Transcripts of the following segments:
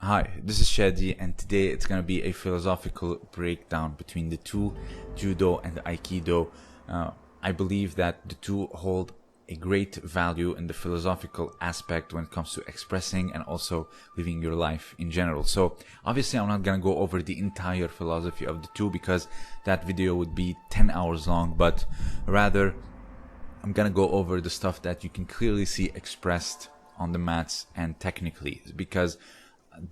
Hi, this is Shadi, and today it's going to be a philosophical breakdown between the two, Judo and Aikido. I believe that the two hold a great value in the philosophical aspect when it comes to expressing and also living your life in general. So obviously I'm not going to go over the entire philosophy of the two because that video would be 10 hours long, but rather I'm going to go over the stuff that you can clearly see expressed on the mats and technically, because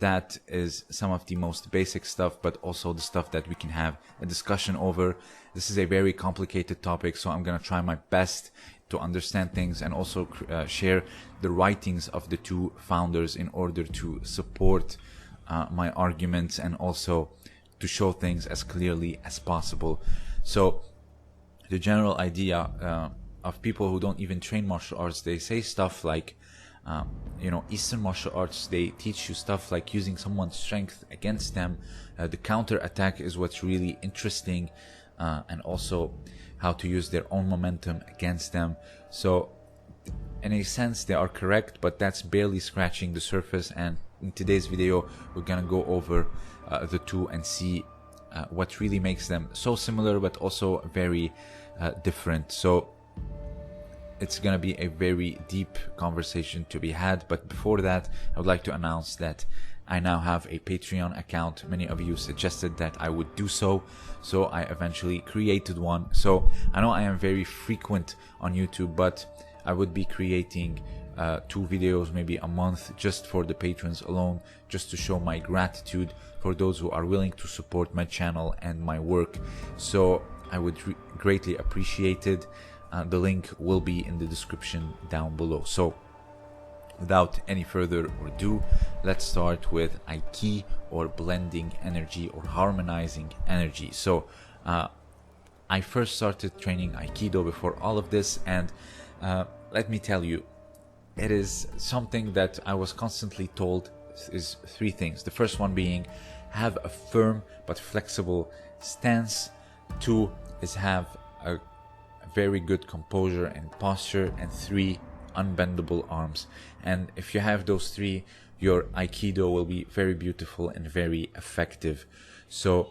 that is some of the most basic stuff, but also the stuff that we can have a discussion over. This is a very complicated topic, so I'm going to try my best to understand things and also share the writings of the two founders in order to support my arguments and also to show things as clearly as possible. So the general idea of people who don't even train martial arts, they say stuff like Eastern martial arts, they teach you stuff like using someone's strength against them. The counter attack is what's really interesting, and also how to use their own momentum against them. So in a sense they are correct, but that's barely scratching the surface, and in today's video we're gonna go over the two and see what really makes them so similar but also very different. So it's going to be a very deep conversation to be had, but before that I would like to announce that I now have a Patreon account. Many of you suggested that I would do so I eventually created one. So I know I am very frequent on YouTube, but I would be creating 2 videos maybe a month just for the patrons alone, just to show my gratitude for those who are willing to support my channel and my work. So I would greatly appreciate it. The link will be in the description down below. So without any further ado, let's start with Aiki, or blending energy or harmonizing energy. So I first started training Aikido before all of this, and let me tell you, it is something that I was constantly told is 3 things. The first one being have a firm but flexible stance. 2 is have a very good composure and posture, and 3, unbendable arms. And if you have those 3, your Aikido will be very beautiful and very effective. So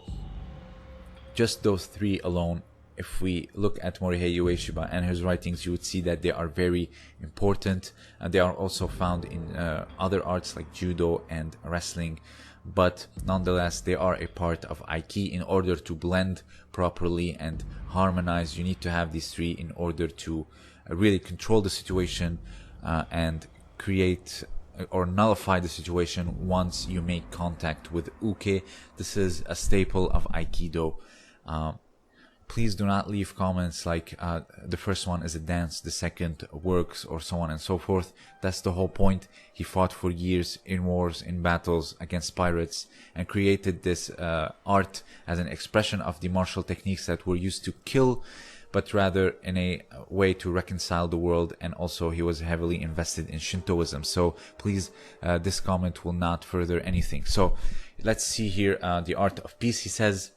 just those 3 alone, if we look at Morihei Ueshiba and his writings, you would see that they are very important, and they are also found in other arts like judo and wrestling, but nonetheless they are a part of Aiki. In order to blend properly and harmonize, you need to have these 3 in order to really control the situation and create or nullify the situation once you make contact with uke. This is a staple of Aikido. Please do not leave comments like the first one is a dance, the second works, or so on and so forth. That's the whole point. He fought for years in wars, in battles against pirates, and created this art as an expression of the martial techniques that were used to kill, but rather in a way to reconcile the world. And also he was heavily invested in Shintoism. So please, this comment will not further anything. So let's see here, the art of peace. He says,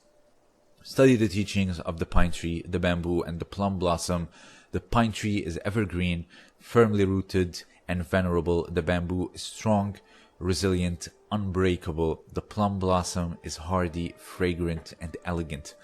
study the teachings of the pine tree, the bamboo, and the plum blossom. The pine tree is evergreen, firmly rooted and venerable. The bamboo is strong, resilient, unbreakable. The plum blossom is hardy, fragrant, and elegant.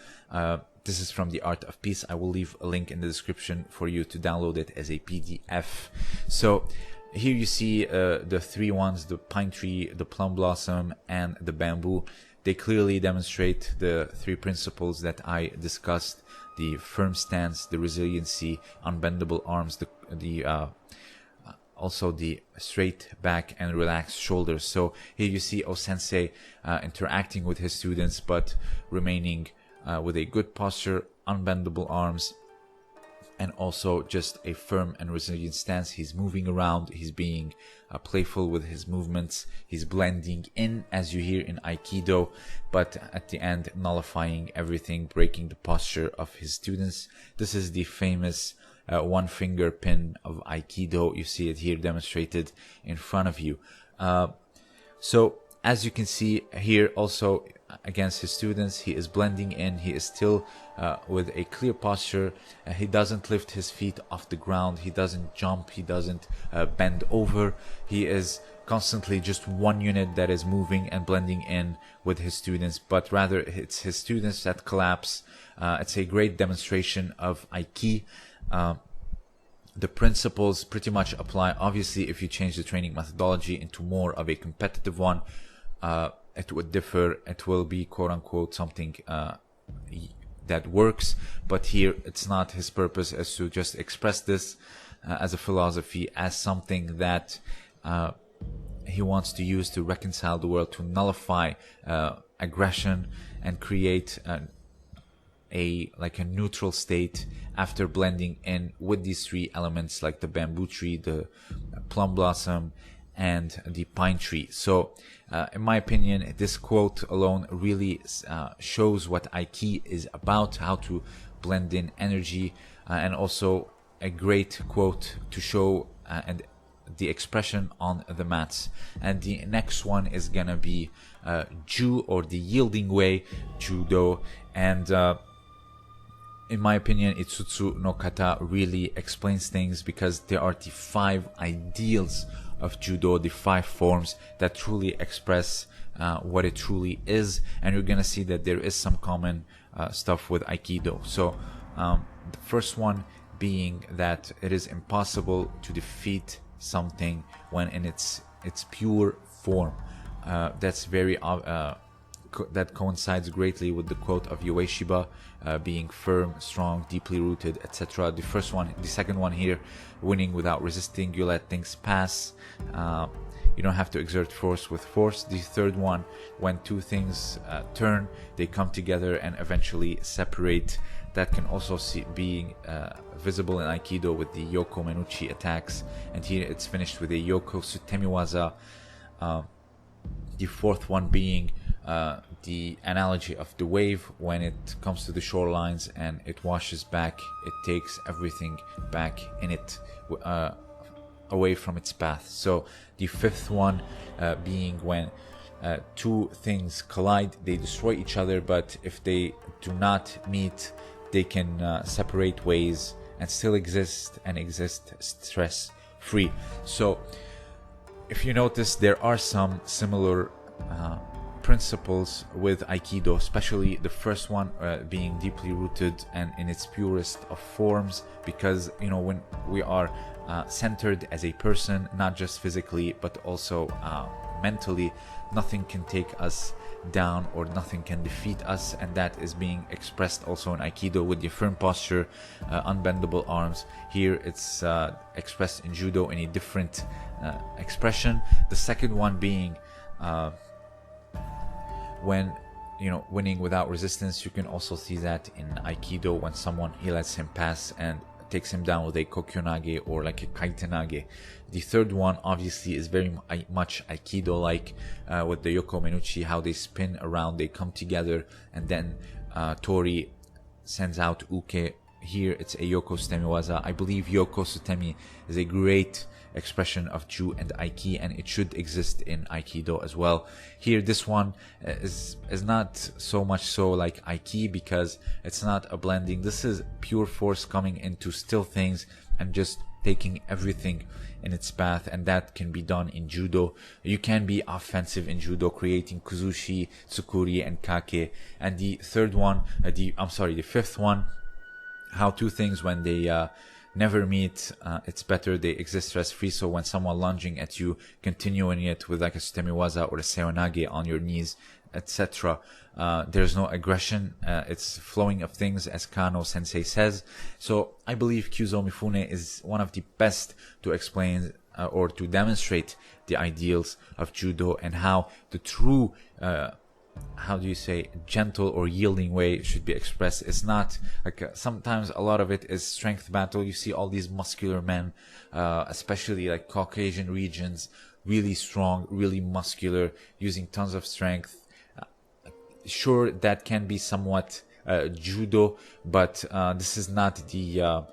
This is from the Art of Peace. I will leave a link in the description for you to download it as a PDF. So here you see the 3 ones, the pine tree, the plum blossom, and the bamboo. They clearly demonstrate the 3 principles that I discussed: the firm stance, the resiliency, unbendable arms, also the straight back and relaxed shoulders. So here you see O-sensei interacting with his students, but remaining with a good posture, unbendable arms, and also just a firm and resilient stance. He's moving around, he's being playful with his movements, he's blending in, as you hear in Aikido, but at the end nullifying everything, breaking the posture of his students. This is the famous 1-finger pin of Aikido. You see it here demonstrated in front of you. So as you can see here, also against his students, he is blending in. He is still with a clear posture. He doesn't lift his feet off the ground, he doesn't jump, he doesn't bend over. He is constantly just one unit that is moving and blending in with his students, but rather it's his students that collapse. It's a great demonstration of Aiki. The principles pretty much apply. Obviously, if you change the training methodology into more of a competitive one, it would differ. It will be quote unquote something that works, but here it's not. His purpose is to just express this as a philosophy, as something that he wants to use to reconcile the world, to nullify aggression and create a neutral state after blending in with these three elements, like the bamboo tree, the plum blossom, and the pine tree. So in my opinion, this quote alone really shows what Aiki is about, how to blend in energy, and also a great quote to show and the expression on the mats. And the next one is gonna be Ju, or the yielding way, Judo. And in my opinion, Itsutsu no Kata really explains things, because there are the 5 ideals of Judo, the 5 forms that truly express what it truly is. And you're gonna see that there is some common stuff with Aikido. So the first one being that it is impossible to defeat something when in its pure form. That's very that coincides greatly with the quote of Ueshiba, being firm, strong, deeply rooted, etc. The second one here, winning without resisting. You let things pass. You don't have to exert force with force. The third one, when two things turn, they come together and eventually separate. That can also be visible in Aikido with the Yoko Menuchi attacks. And here it's finished with a Yoko Sutemiwaza. The fourth one being the analogy of the wave. When it comes to the shorelines and it washes back, it takes everything back in it, away from its path. So the fifth one being when two things collide, they destroy each other, but if they do not meet, they can separate ways and still exist, and exist stress free. So if you notice, there are some similar principles with Aikido, especially the first one being deeply rooted and in its purest of forms, because when we are centered as a person, not just physically but also mentally, nothing can take us down or nothing can defeat us, and that is being expressed also in Aikido with the firm posture, unbendable arms. Here it's expressed in Judo in a different expression. The second one being when winning without resistance. You can also see that in Aikido when someone, he lets him pass and takes him down with a kokyonage or like a kaitenage. The third one obviously is very much Aikido like, with the Yoko Menuchi, how they spin around, they come together, and then Tori sends out Uke. Here it's a Yoko Sutemiwaza. I believe Yoko Sutemi is a great expression of Ju and Aiki, and it should exist in Aikido as well. Here this one is not so much so like Aiki, because it's not a blending. This is pure force coming into still things and just taking everything in its path, and that can be done in Judo. You can be offensive in Judo, creating Kuzushi, Tsukuri, and Kake. And the fifth one, how two things, when they never meet, it's better they exist stress-free. So when someone lunging at you, continuing it with like a Sutemiwaza or a Seonage on your knees, etc. There's no aggression, it's flowing of things, as Kano sensei says. So I believe Kyuzo Mifune is one of the best to explain or to demonstrate the ideals of Judo, and how the true gentle or yielding way should be expressed. It's not like sometimes a lot of it is strength battle. You see all these muscular men, especially like Caucasian regions, really strong, really muscular, using tons of strength. Sure, that can be somewhat Judo, but this is not the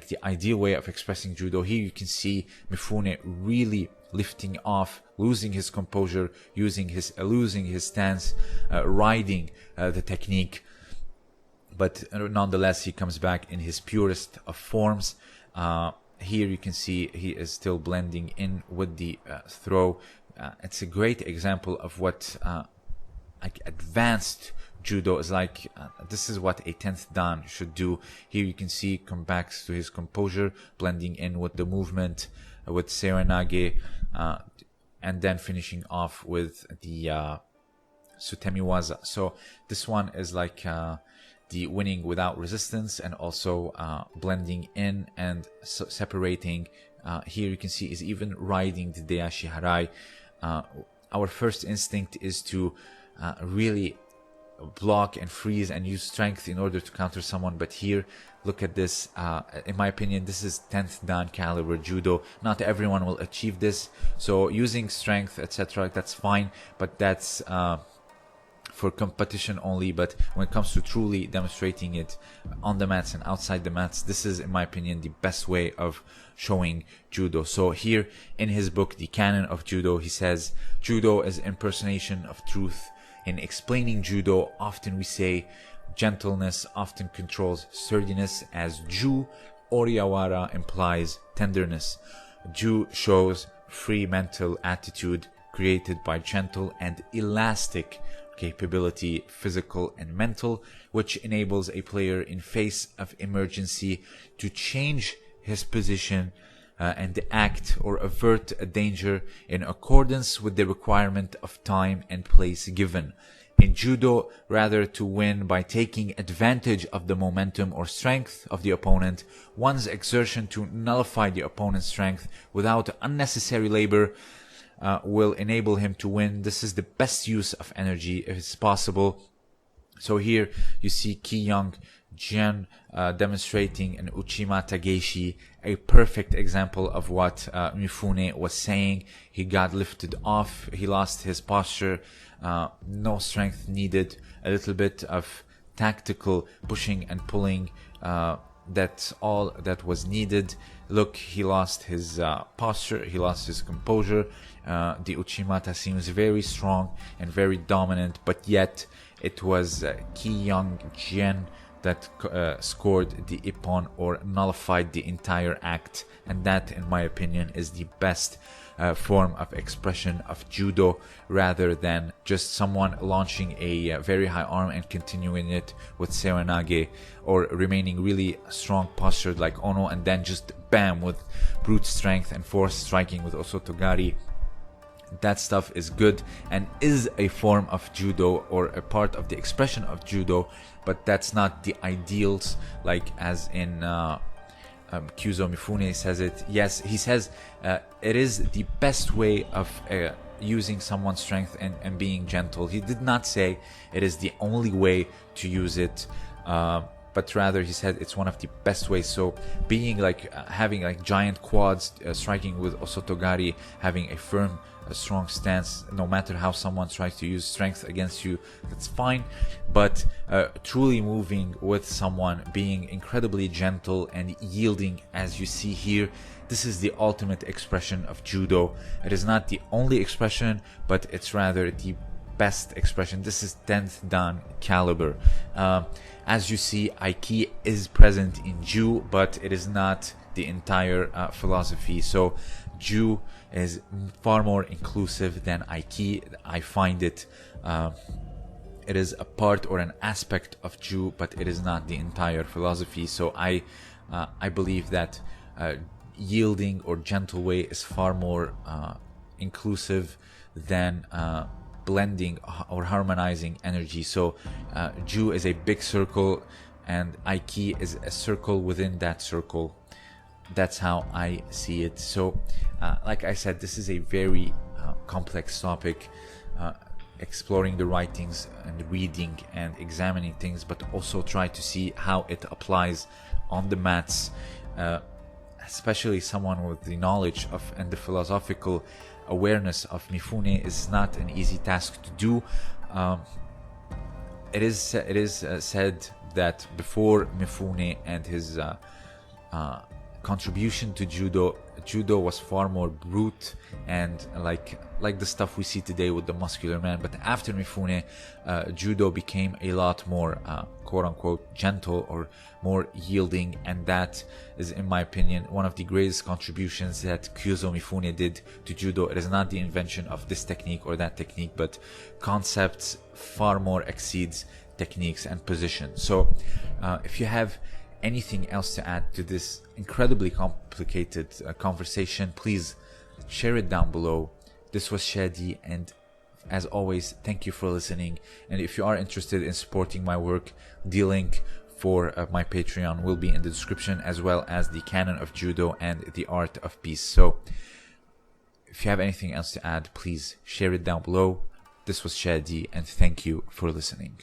the ideal way of expressing Judo. Here you can see Mifune really lifting off, losing his composure, losing his stance, riding the technique, but nonetheless he comes back in his purest of forms. here you can see he is still blending in with the throw. It's a great example of what like advanced judo is like. This is what a 10th dan should do. Here you can see come back to his composure, blending in with the movement, with seoinage, and then finishing off with the sutemiwaza. So this one is like the winning without resistance, and also blending in and separating. Here you can see is even riding the Deashi Harai. Our first instinct is to really block and freeze and use strength in order to counter someone, but here look at this. In my opinion, this is 10th dan caliber judo. Not everyone will achieve this, so using strength, etc., that's fine, but that's for competition only. But when it comes to truly demonstrating it on the mats and outside the mats, this is, in my opinion, the best way of showing judo. So here in his book, The Canon of Judo, he says, judo is impersonation of truth. In explaining judo, often we say gentleness often controls sturdiness, as ju or yawara implies tenderness. Ju shows free mental attitude created by gentle and elastic capability, physical and mental, which enables a player in face of emergency to change his position and act or avert a danger in accordance with the requirement of time and place given. In judo, rather to win by taking advantage of the momentum or strength of the opponent, one's exertion to nullify the opponent's strength without unnecessary labor will enable him to win. This is the best use of energy if it's possible. So here you see Ki Young Jian demonstrating an Uchima Tageshi, a perfect example of what Mifune was saying. He got lifted off, he lost his posture, no strength needed, a little bit of tactical pushing and pulling, that's all that was needed. Look, he lost his posture, he lost his composure. The Uchimata seems very strong and very dominant, but yet it was Ki Young Jian that scored the ippon or nullified the entire act, and that, in my opinion, is the best form of expression of judo, rather than just someone launching a very high arm and continuing it with seoinage, or remaining really strong postured like Ono and then just bam with brute strength and force striking with osotogari. That stuff is good and is a form of judo or a part of the expression of judo, but that's not the ideals, like as in Kyuzo Mifune says it. Yes, he says it is the best way of using someone's strength and being gentle. He did not say it is the only way to use it, but rather he said it's one of the best ways. So being like having like giant quads, striking with osotogari, having a firm, a strong stance, no matter how someone tries to use strength against you, that's fine. But truly moving with someone, being incredibly gentle and yielding, as you see here, this is the ultimate expression of judo. It is not the only expression, but it's rather the best expression. This is 10th dan caliber. As you see, Aiki is present in Ju, but it is not the entire philosophy. So Ju is far more inclusive than Aiki. I find it it is a part or an aspect of Ju, but it is not the entire philosophy. So I believe that yielding or gentle way is far more inclusive than blending or harmonizing energy. So Ju is a big circle and Aiki is a circle within that circle. That's how I see it. So like I said, this is a very complex topic, exploring the writings and reading and examining things, but also try to see how it applies on the mats, especially someone with the knowledge of and the philosophical awareness of Mifune is not an easy task to do. It is said that before Mifune and his contribution to judo was far more brute and like like the stuff we see today with the muscular man. But after Mifune, judo became a lot more quote-unquote gentle or more yielding, and that is, in my opinion, one of the greatest contributions that Kyuzo Mifune did to judo. It is not the invention of this technique or that technique, but concepts far more exceeds techniques and positions. So if you have anything else to add to this incredibly complicated conversation, please share it down below. This was Shadi, and as always, thank you for listening. And if you are interested in supporting my work, the link for my Patreon will be in the description, as well as the Canon of Judo and the Art of Peace. So if you have anything else to add, please share it down below. This was Shadi, and thank you for listening.